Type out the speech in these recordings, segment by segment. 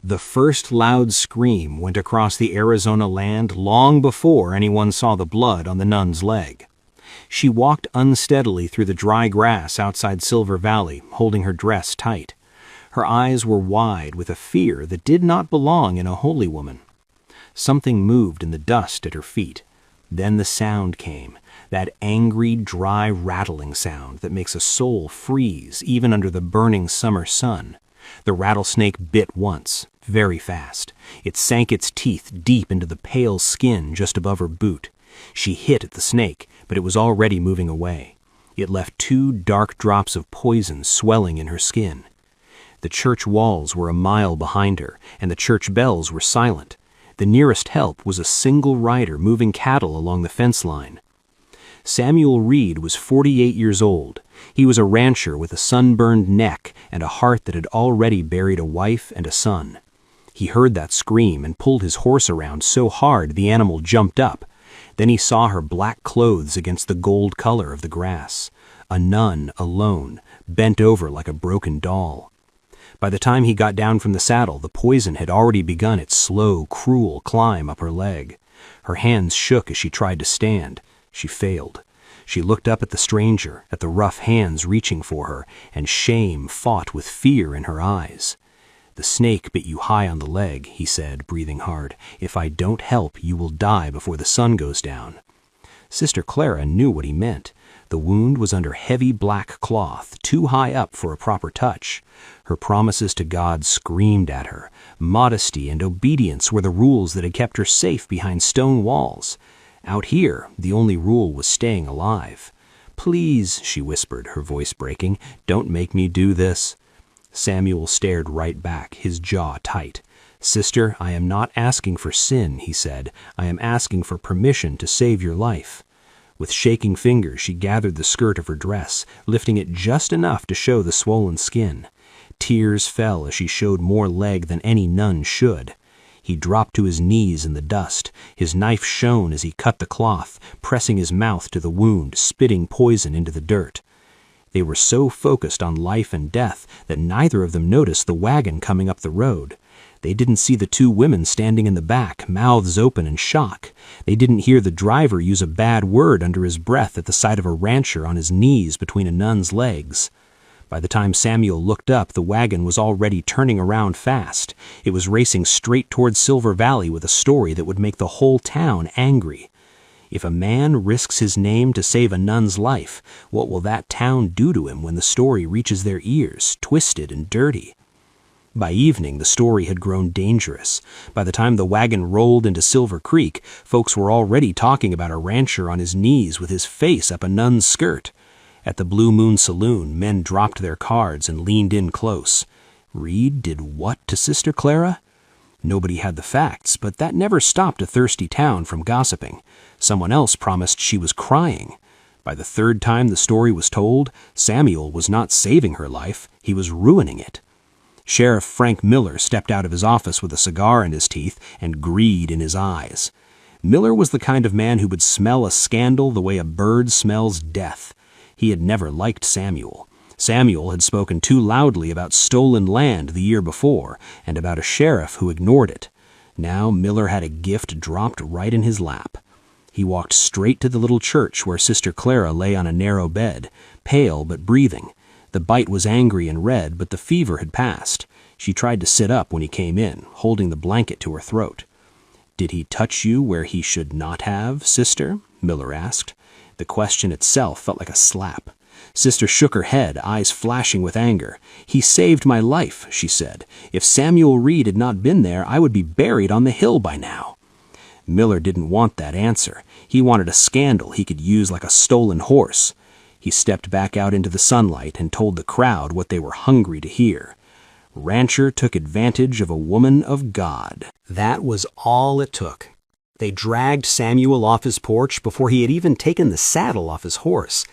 The first loud scream went across the Arizona land long before anyone saw the blood on the nun's leg. She walked unsteadily through the dry grass outside Silver Valley, holding her dress tight. Her eyes were wide with a fear that did not belong in a holy woman. Something moved in the dust at her feet. Then the sound came, that angry, dry, rattling sound that makes a soul freeze even under the burning summer sun. The rattlesnake bit once, very fast. It sank its teeth deep into the pale skin just above her boot. She hit at the snake, but it was already moving away. It left 2 dark drops of poison swelling in her skin. The church walls were a mile behind her, and the church bells were silent. The nearest help was a single rider moving cattle along the fence line. Samuel Reed was 48 years old. He was a rancher with a sunburned neck and a heart that had already buried a wife and a son. He heard that scream and pulled his horse around so hard the animal jumped up. Then he saw her black clothes against the gold color of the grass. A nun, alone, bent over like a broken doll. By the time he got down from the saddle, the poison had already begun its slow, cruel climb up her leg. Her hands shook as she tried to stand. She failed. She looked up at the stranger, at the rough hands reaching for her, and shame fought with fear in her eyes. "The snake bit you high on the leg," he said, breathing hard. "If I don't help, you will die before the sun goes down." Sister Clara knew what he meant. The wound was under heavy black cloth, too high up for a proper touch. Her promises to God screamed at her. Modesty and obedience were the rules that had kept her safe behind stone walls. Out here, the only rule was staying alive. "Please," she whispered, her voice breaking, "don't make me do this." Samuel stared right back, his jaw tight. "Sister, I am not asking for sin," he said. "I am asking for permission to save your life." With shaking fingers, she gathered the skirt of her dress, lifting it just enough to show the swollen skin. Tears fell as she showed more leg than any nun should. He dropped to his knees in the dust. His knife shone as he cut the cloth, pressing his mouth to the wound, spitting poison into the dirt. They were so focused on life and death that neither of them noticed the wagon coming up the road. They didn't see the 2 women standing in the back, mouths open in shock. They didn't hear the driver use a bad word under his breath at the sight of a rancher on his knees between a nun's legs. By the time Samuel looked up, the wagon was already turning around fast. It was racing straight towards Silver Valley with a story that would make the whole town angry. If a man risks his name to save a nun's life, what will that town do to him when the story reaches their ears, twisted and dirty? By evening, the story had grown dangerous. By the time the wagon rolled into Silver Creek, folks were already talking about a rancher on his knees with his face up a nun's skirt. At the Blue Moon Saloon, men dropped their cards and leaned in close. Reed did what to Sister Clara? Nobody had the facts, but that never stopped a thirsty town from gossiping. Someone else promised she was crying. By the 3rd time the story was told, Samuel was not saving her life, he was ruining it. Sheriff Frank Miller stepped out of his office with a cigar in his teeth and greed in his eyes. Miller was the kind of man who would smell a scandal the way a bird smells death. He had never liked Samuel. Samuel had spoken too loudly about stolen land the year before, and about a sheriff who ignored it. Now Miller had a gift dropped right in his lap. He walked straight to the little church where Sister Clara lay on a narrow bed, pale but breathing. The bite was angry and red, but the fever had passed. She tried to sit up when he came in, holding the blanket to her throat. "Did he touch you where he should not have, sister?" Miller asked. The question itself felt like a slap. Sister shook her head, eyes flashing with anger. "He saved my life," she said. "If Samuel Reed had not been there, I would be buried on the hill by now." Miller didn't want that answer. He wanted a scandal he could use like a stolen horse. He stepped back out into the sunlight and told the crowd what they were hungry to hear. Rancher took advantage of a woman of God. That was all it took. They dragged Samuel off his porch before he had even taken the saddle off his horse.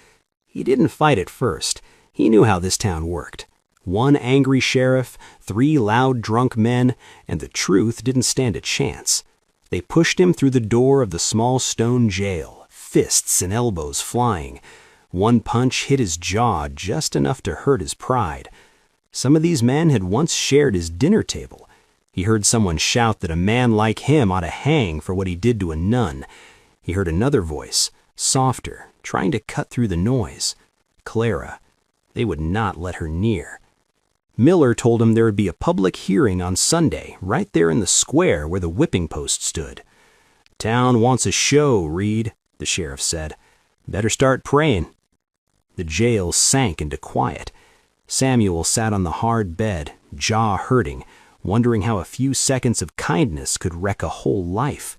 He didn't fight at first. He knew how this town worked. 1 angry sheriff, 3 loud drunk men, and the truth didn't stand a chance. They pushed him through the door of the small stone jail, fists and elbows flying. 1 punch hit his jaw just enough to hurt his pride. Some of these men had once shared his dinner table. He heard someone shout that a man like him ought to hang for what he did to a nun. He heard another voice, softer, trying to cut through the noise. Clara. They would not let her near. Miller told him there would be a public hearing on Sunday, right there in the square where the whipping post stood. "Town wants a show, Reed," the sheriff said. "Better start praying." The jail sank into quiet. Samuel sat on the hard bed, jaw hurting, wondering how a few seconds of kindness could wreck a whole life.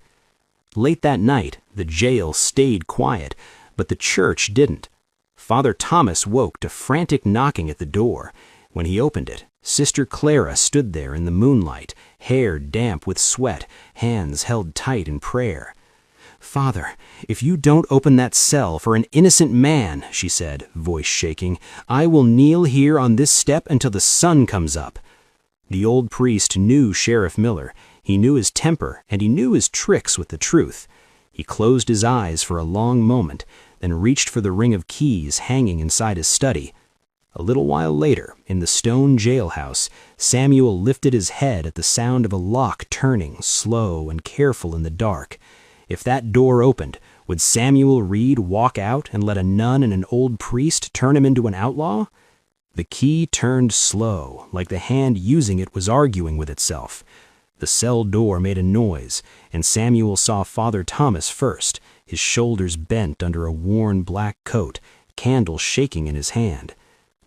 Late that night, the jail stayed quiet, but the church didn't. Father Thomas woke to frantic knocking at the door. When he opened it, Sister Clara stood there in the moonlight, hair damp with sweat, hands held tight in prayer. "Father, if you don't open that cell for an innocent man," she said, voice shaking, "I will kneel here on this step until the sun comes up." The old priest knew Sheriff Miller. He knew his temper, and he knew his tricks with the truth. He closed his eyes for a long moment, then reached for the ring of keys hanging inside his study. A little while later, in the stone jailhouse, Samuel lifted his head at the sound of a lock turning, slow and careful in the dark. If that door opened, would Samuel Reed walk out and let a nun and an old priest turn him into an outlaw? The key turned slow, like the hand using it was arguing with itself. The cell door made a noise, and Samuel saw Father Thomas first, his shoulders bent under a worn black coat, candle shaking in his hand.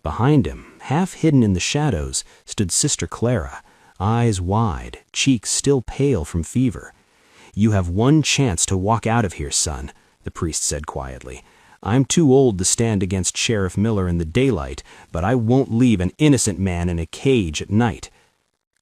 Behind him, half hidden in the shadows, stood Sister Clara, eyes wide, cheeks still pale from fever. "You have one chance to walk out of here, son," the priest said quietly. "I'm too old to stand against Sheriff Miller in the daylight, but I won't leave an innocent man in a cage at night."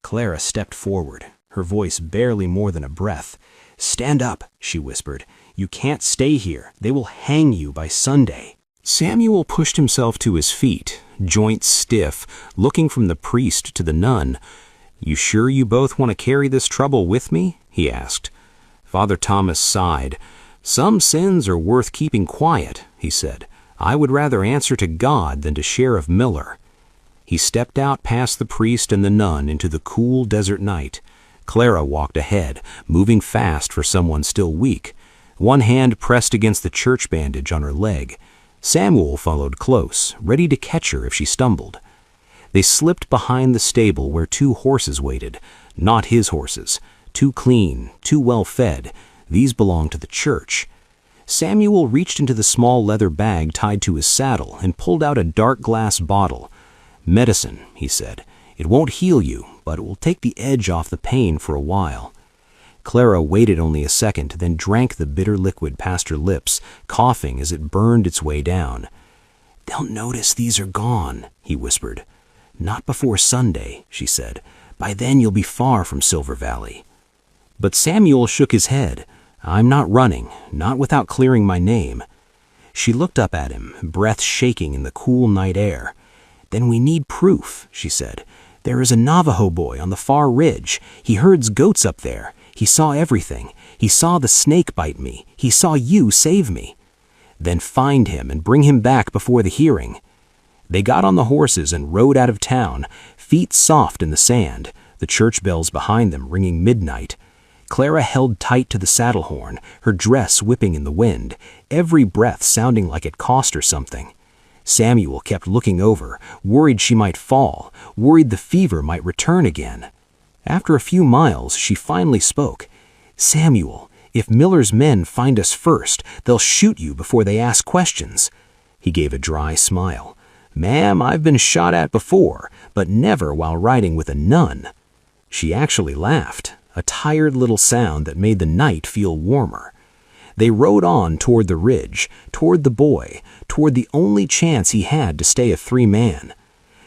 Clara stepped forward, her voice barely more than a breath. "Stand up," she whispered. "You can't stay here. They will hang you by Sunday." Samuel pushed himself to his feet, joints stiff, looking from the priest to the nun. "You sure you both want to carry this trouble with me?" he asked. Father Thomas sighed. "Some sins are worth keeping quiet," he said. "I would rather answer to God than to Sheriff Miller." He stepped out past the priest and the nun into the cool desert night. Clara walked ahead, moving fast for someone still weak. One hand pressed against the church bandage on her leg. Samuel followed close, ready to catch her if she stumbled. They slipped behind the stable where 2 horses waited. Not his horses. Too clean, too well fed. These belonged to the church. Samuel reached into the small leather bag tied to his saddle and pulled out a dark glass bottle. "Medicine," he said. "It won't heal you, but it will take the edge off the pain for a while." Clara waited only a second, then drank the bitter liquid past her lips, coughing as it burned its way down. "They'll notice these are gone," he whispered. "Not before Sunday," she said. "By then you'll be far from Silver Valley." But Samuel shook his head. "I'm not running, not without clearing my name." She looked up at him, breath shaking in the cool night air. "Then we need proof," she said. "There is a Navajo boy on the far ridge. He herds goats up there. He saw everything. He saw the snake bite me. He saw you save me." "Then find him and bring him back before the hearing." They got on the horses and rode out of town, feet soft in the sand, the church bells behind them ringing midnight. Clara held tight to the saddle horn, her dress whipping in the wind, every breath sounding like it cost her something. Samuel kept looking over, worried she might fall, worried the fever might return again. After a few miles, she finally spoke. "Samuel, if Miller's men find us first, they'll shoot you before they ask questions." He gave a dry smile. "Ma'am, I've been shot at before, but never while riding with a nun." She actually laughed, a tired little sound that made the night feel warmer. They rode on toward the ridge, toward the boy, toward the only chance he had to stay a 3-man.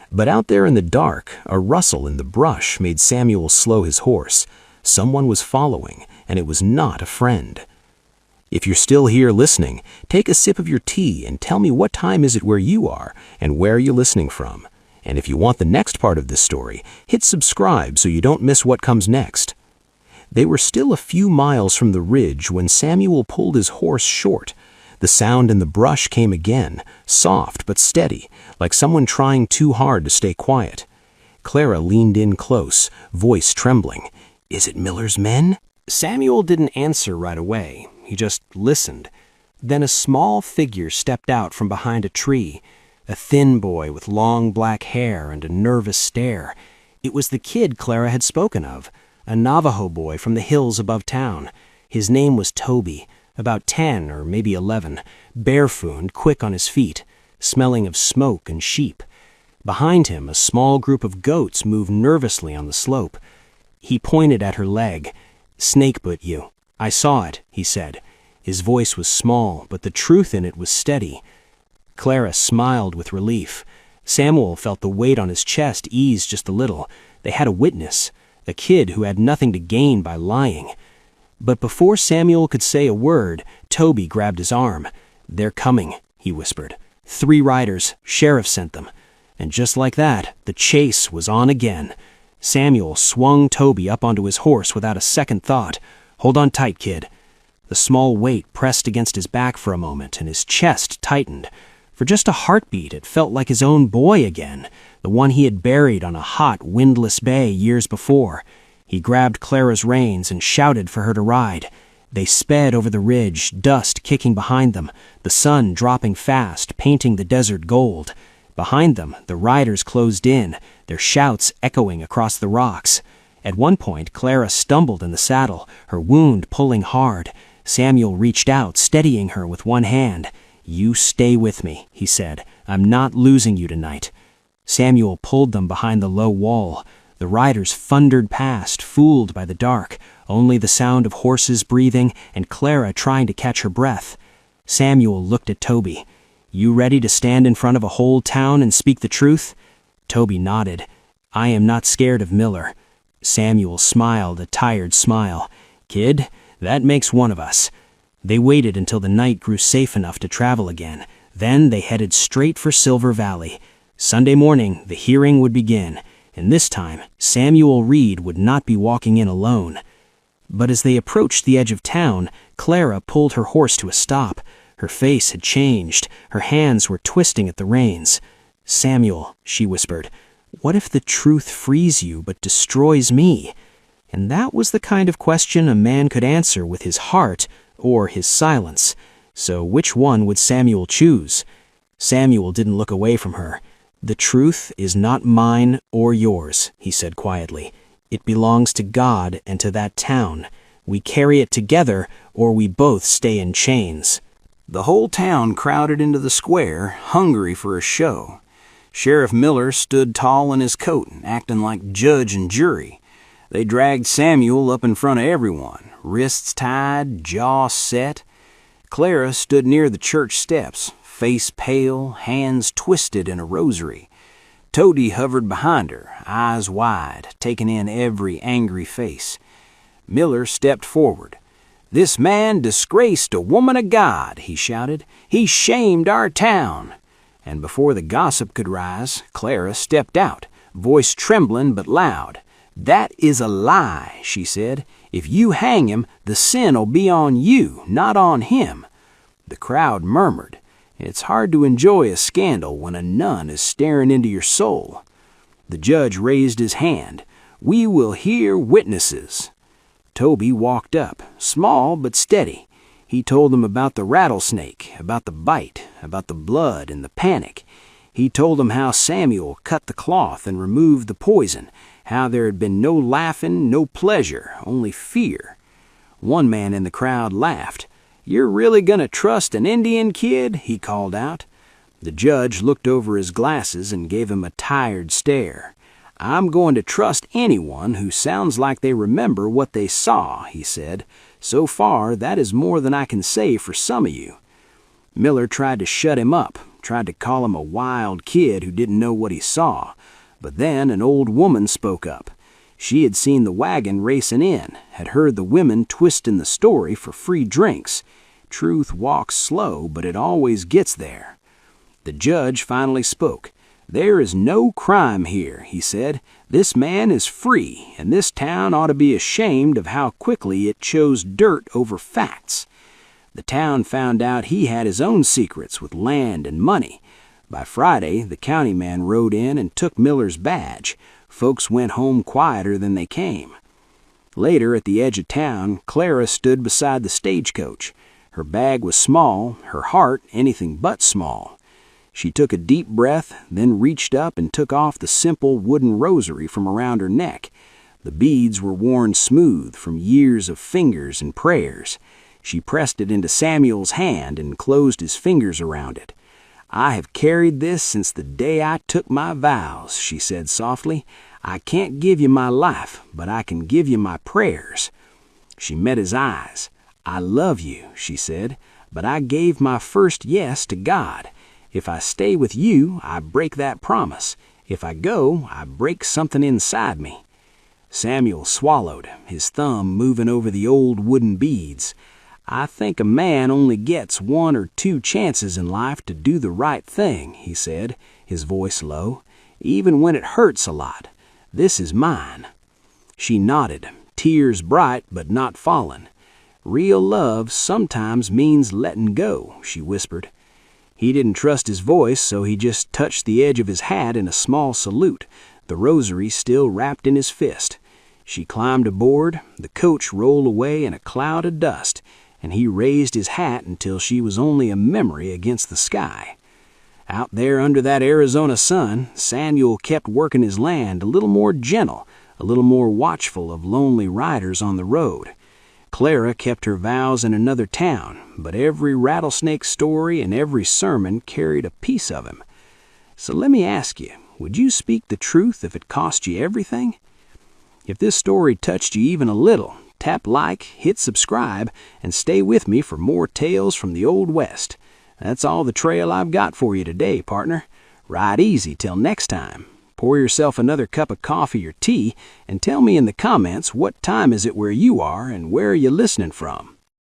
But out there in the dark, a rustle in the brush made Samuel slow his horse. Someone was following, and it was not a friend. "If you're still here listening, take a sip of your tea and tell me what time is it where you are and where you're listening from. And if you want the next part of this story, hit subscribe so you don't miss what comes next." They were still a few miles from the ridge when Samuel pulled his horse short. The sound in the brush came again, soft but steady, like someone trying too hard to stay quiet. Clara leaned in close, voice trembling. "Is it Miller's men?" Samuel didn't answer right away. He just listened. Then a small figure stepped out from behind a tree, a thin boy with long black hair and a nervous stare. It was the kid Clara had spoken of, a Navajo boy from the hills above town. His name was Toby, about 10 or maybe 11, barefoot, quick on his feet, smelling of smoke and sheep. Behind him, a small group of goats moved nervously on the slope. He pointed at her leg. "Snake bit you. I saw it," he said. His voice was small, but the truth in it was steady. Clara smiled with relief. Samuel felt the weight on his chest ease just a little. They had a witness, a kid who had nothing to gain by lying. But before Samuel could say a word, Toby grabbed his arm. "They're coming," he whispered. "3 riders. Sheriff sent them." And just like that, the chase was on again. Samuel swung Toby up onto his horse without a second thought. "Hold on tight, kid." The small weight pressed against his back for a moment, and his chest tightened. For just a heartbeat, it felt like his own boy again, the one he had buried on a hot, windless bay years before. He grabbed Clara's reins and shouted for her to ride. They sped over the ridge, dust kicking behind them, the sun dropping fast, painting the desert gold. Behind them, the riders closed in, their shouts echoing across the rocks. At one point, Clara stumbled in the saddle, her wound pulling hard. Samuel reached out, steadying her with one hand. "You stay with me," he said. "I'm not losing you tonight." Samuel pulled them behind the low wall. The riders thundered past, fooled by the dark, only the sound of horses breathing and Clara trying to catch her breath. Samuel looked at Toby. "You ready to stand in front of a whole town and speak the truth?" Toby nodded. "I am not scared of Miller." Samuel smiled a tired smile. "Kid, that makes one of us." They waited until the night grew safe enough to travel again. Then they headed straight for Silver Valley. Sunday morning, the hearing would begin, and this time, Samuel Reed would not be walking in alone. But as they approached the edge of town, Clara pulled her horse to a stop. Her face had changed. Her hands were twisting at the reins. "Samuel," she whispered, "what if the truth frees you but destroys me?" And that was the kind of question a man could answer with his heart or his silence. So which one would Samuel choose? Samuel didn't look away from her. "The truth is not mine or yours," he said quietly. "It belongs to God and to that town. We carry it together or we both stay in chains." The whole town crowded into the square, hungry for a show. Sheriff Miller stood tall in his coat, acting like judge and jury. They dragged Samuel up in front of everyone, wrists tied, jaw set. Clara stood near the church steps, face pale, hands twisted in a rosary. Toady hovered behind her, eyes wide, taking in every angry face. Miller stepped forward. "This man disgraced a woman of God," he shouted. "He shamed our town." And before the gossip could rise, Clara stepped out, voice trembling but loud. "That is a lie," she said. "If you hang him, the sin'll be on you, not on him." The crowd murmured. It's hard to enjoy a scandal when a nun is staring into your soul. The judge raised his hand. "We will hear witnesses." Toby walked up, small but steady. He told them about the rattlesnake, about the bite, about the blood and the panic. He told them how Samuel cut the cloth and removed the poison, how there had been no laughing, no pleasure, only fear. One man in the crowd laughed. "You're really gonna trust an Indian kid?" he called out. The judge looked over his glasses and gave him a tired stare. "I'm going to trust anyone who sounds like they remember what they saw," he said. "So far, that is more than I can say for some of you." Miller tried to shut him up, tried to call him a wild kid who didn't know what he saw. But then an old woman spoke up. She had seen the wagon racing in, had heard the women twisting the story for free drinks. Truth walks slow, but it always gets there. The judge finally spoke. "There is no crime here," he said. "This man is free, and this town ought to be ashamed of how quickly it chose dirt over facts. The town found out he had his own secrets with land and money. By Friday, the county man rode in and took Miller's badge. Folks went home quieter than they came. Later, at the edge of town, Clara stood beside the stagecoach. Her bag was small, her heart anything but small. She took a deep breath, then reached up and took off the simple wooden rosary from around her neck. The beads were worn smooth from years of fingers and prayers. She pressed it into Samuel's hand and closed his fingers around it. "I have carried this since the day I took my vows," she said softly. "I can't give you my life, but I can give you my prayers." She met his eyes. "I love you," she said, "but I gave my first yes to God. If I stay with you, I break that promise. If I go, I break something inside me." Samuel swallowed, his thumb moving over the old wooden beads. "I think a man only gets 1 or 2 chances in life to do the right thing," he said, his voice low, "even when it hurts a lot. This is mine." She nodded, tears bright but not falling. "Real love sometimes means letting go," she whispered. He didn't trust his voice, so he just touched the edge of his hat in a small salute, the rosary still wrapped in his fist. She climbed aboard, the coach rolled away in a cloud of dust, and he raised his hat until she was only a memory against the sky. Out there under that Arizona sun, Samuel kept working his land a little more gentle, a little more watchful of lonely riders on the road. Clara kept her vows in another town, but every rattlesnake story and every sermon carried a piece of him. So let me ask you, would you speak the truth if it cost you everything? If this story touched you even a little, tap like, hit subscribe, and stay with me for more tales from the Old West. That's all the trail I've got for you today, partner. Ride easy till next time. Pour yourself another cup of coffee or tea and tell me in the comments what time is it where you are and where are you listening from.